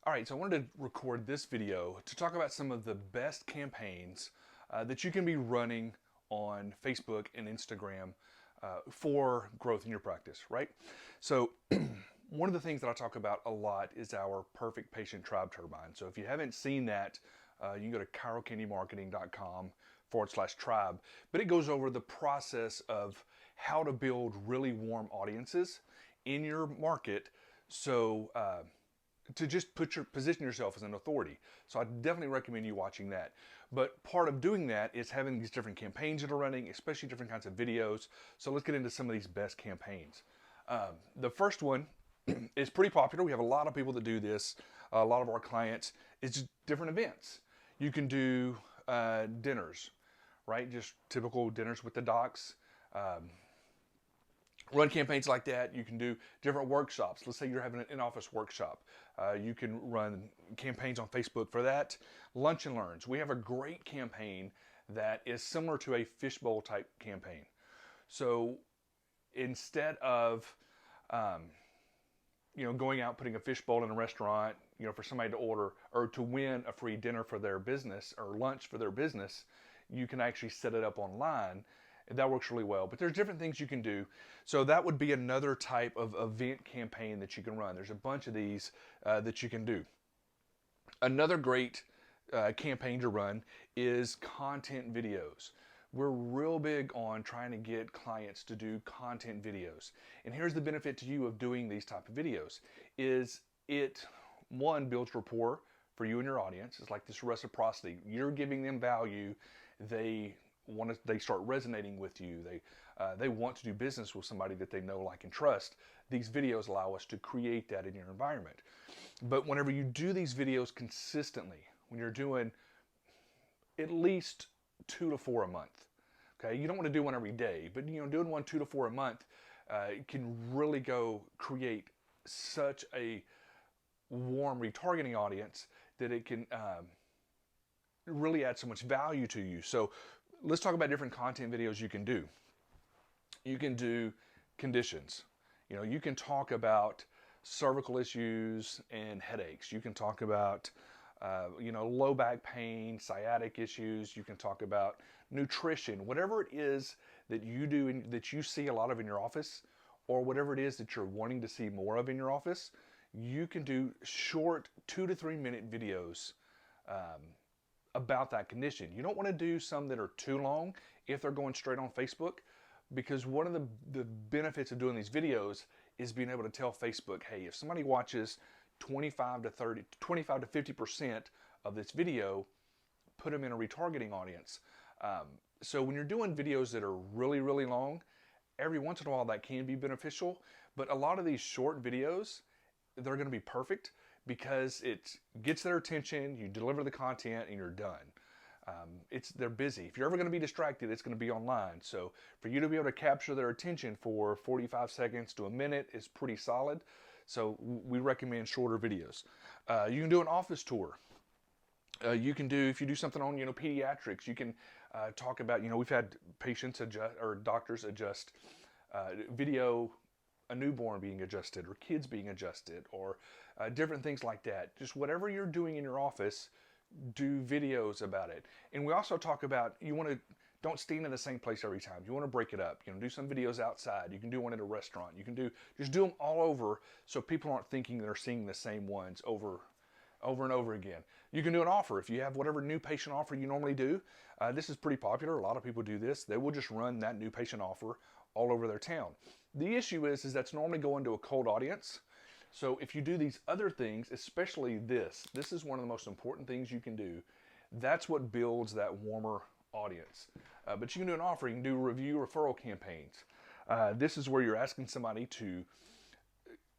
All right, so I wanted to record this video to talk about some of the best campaigns that you can be running on Facebook and Instagram for growth in your practice, right? So, one of the things that I talk about a lot is our Perfect Patient Tribe Turbine. So, if you haven't seen that, you can go to chirocandymarketing.com/tribe. But it goes over the process of how to build really warm audiences in your market. So, to just position yourself as an authority. So I definitely recommend you watching that. But part of doing that is having these different campaigns that are running, especially different kinds of videos. So let's get into some of these best campaigns. The first one is pretty popular. We have a lot of people that do this. A lot of our clients is just different events. You can do dinners, right? Just typical dinners with the docs. Run campaigns like that. You can do different workshops. Let's say you're having an in-office workshop. You can run campaigns on Facebook for that. Lunch and Learns. We have a great campaign that is similar to a fishbowl type campaign. So instead of going out putting a fishbowl in a restaurant, for somebody to order or to win a free dinner for their business or lunch for their business, you can actually set it up online. That works really well. But there's different things you can do. So that would be another type of event campaign that you can run. There's a bunch of these that you can do. Another great campaign to run is content videos. We're real big on trying to get clients to do content videos. And here's the benefit to you of doing these type of videos is it, one, builds rapport for you and your audience. It's like this reciprocity. You're giving them value. They start resonating with you. They want to do business with somebody that they know, like, and trust. These videos allow us to create that in your environment. But whenever you do these videos consistently, when you're doing at least 2 to 4 a month, okay, you don't want to do one every day, but doing 1, 2 to 4 a month can really go create such a warm retargeting audience that it can really add so much value to you. So let's talk about different content videos you can do. You can do conditions. You can talk about cervical issues and headaches. You can talk about, low back pain, sciatic issues. You can talk about nutrition, whatever it is that you do and that you see a lot of in your office, or whatever it is that you're wanting to see more of in your office. You can do short 2 to 3 minute videos about that condition. You don't want to do some that are too long if they're going straight on Facebook, because one of the benefits of doing these videos is being able to tell Facebook, hey, if somebody watches 25 to 50% of this video, put them in a retargeting audience. So when you're doing videos that are really, really long, every once in a while that can be beneficial, but a lot of these short videos, they're going to be perfect because it gets their attention, you deliver the content, and you're done. They're busy. If you're ever going to be distracted, it's going to be online. So for you to be able to capture their attention for 45 seconds to a minute is pretty solid. So we recommend shorter videos. You can do an office tour. You can do, if you do something on, pediatrics, you can talk about, we've had patients adjust or doctors adjust video, a newborn being adjusted or kids being adjusted or different things like that. Just whatever you're doing in your office, do videos about it. And we also talk about, don't stand in the same place every time. You want to break it up. Do some videos outside. You can do one at a restaurant. You can just do them all over so people aren't thinking they're seeing the same ones over and over again. You can do an offer. If you have whatever new patient offer you normally do, this is pretty popular. A lot of people do this. They will just run that new patient offer all over their town. The issue is that's normally going to a cold audience. So if you do these other things, especially this is one of the most important things you can do. That's what builds that warmer audience. But you can do an offer. You can do review referral campaigns. This is where you're asking somebody to,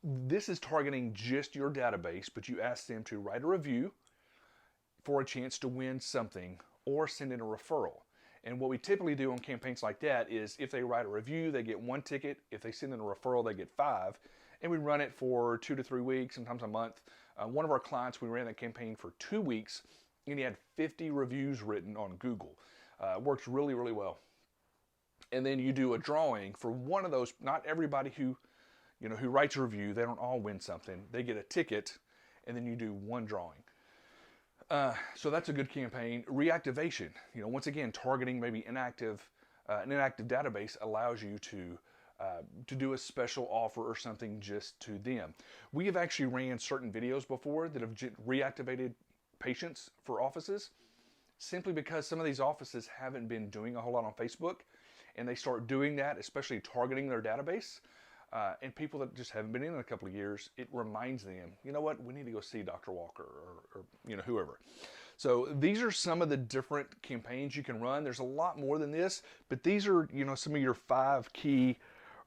this is targeting just your database, but you ask them to write a review for a chance to win something or send in a referral. And what we typically do on campaigns like that is if they write a review, they get 1 ticket. If they send in a referral, they get 5. And we run it for 2 to 3 weeks, sometimes a month. One of our clients, we ran that campaign for 2 weeks, and he had 50 reviews written on Google. Works really, really well. And then you do a drawing for one of those. Not everybody who writes a review, they don't all win something. They get a ticket, and then you do one drawing. So that's a good campaign. Reactivation, once again, targeting maybe an inactive database allows you to do a special offer or something just to them. We have actually ran certain videos before that have reactivated patients for offices, simply because some of these offices haven't been doing a whole lot on Facebook, and they start doing that, especially targeting their database. And people that just haven't been in a couple of years, it reminds them, you know what, we need to go see Dr. Walker or whoever. So these are some of the different campaigns you can run. There's a lot more than this, but these are some of your 5 key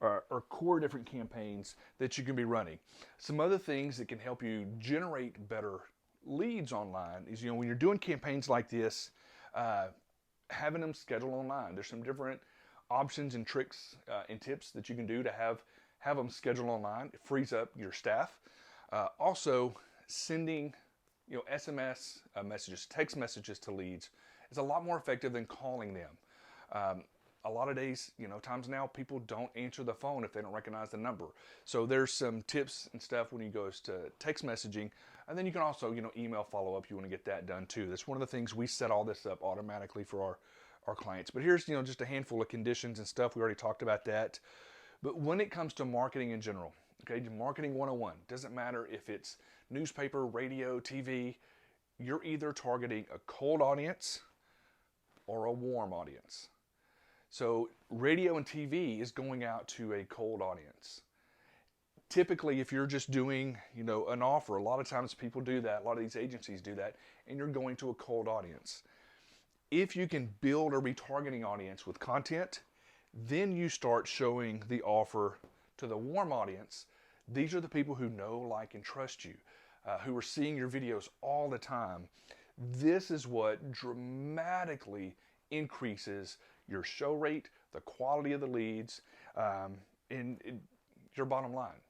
or core different campaigns that you can be running. Some other things that can help you generate better leads online is, when you're doing campaigns like this, having them scheduled online. There's some different options and tricks and tips that you can do to have them scheduled online. It frees up your staff. Also, sending SMS messages, text messages to leads is a lot more effective than calling them. A lot of days, times now, people don't answer the phone if they don't recognize the number. So there's some tips and stuff when you go to text messaging. And then you can also, email follow-up. You want to get that done too. That's one of the things we set all this up automatically for our clients. But here's, just a handful of conditions and stuff. We already talked about that. But when it comes to marketing in general, okay, marketing 101, doesn't matter if it's newspaper, radio, TV, you're either targeting a cold audience or a warm audience. So radio and TV is going out to a cold audience. Typically, if you're just doing, an offer, a lot of times people do that, a lot of these agencies do that, and you're going to a cold audience. If you can build a retargeting audience with content, then you start showing the offer to the warm audience. These are the people who know, like, and trust you, who are seeing your videos all the time. This is what dramatically increases your show rate, the quality of the leads, and your bottom line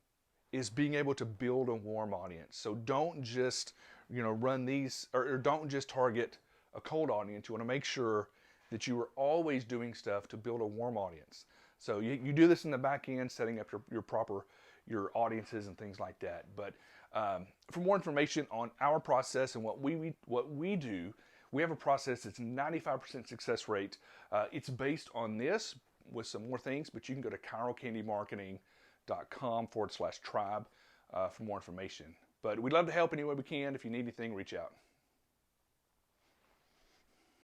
is being able to build a warm audience. So don't just, run these, or don't just target a cold audience. You want to make sure that you are always doing stuff to build a warm audience. So you do this in the back end, setting up your audiences and things like that. But for more information on our process and what we do, we have a process that's 95% success rate. It's based on this with some more things, but you can go to chirocandymarketing.com/tribe for more information. But we'd love to help any way we can. If you need anything, reach out.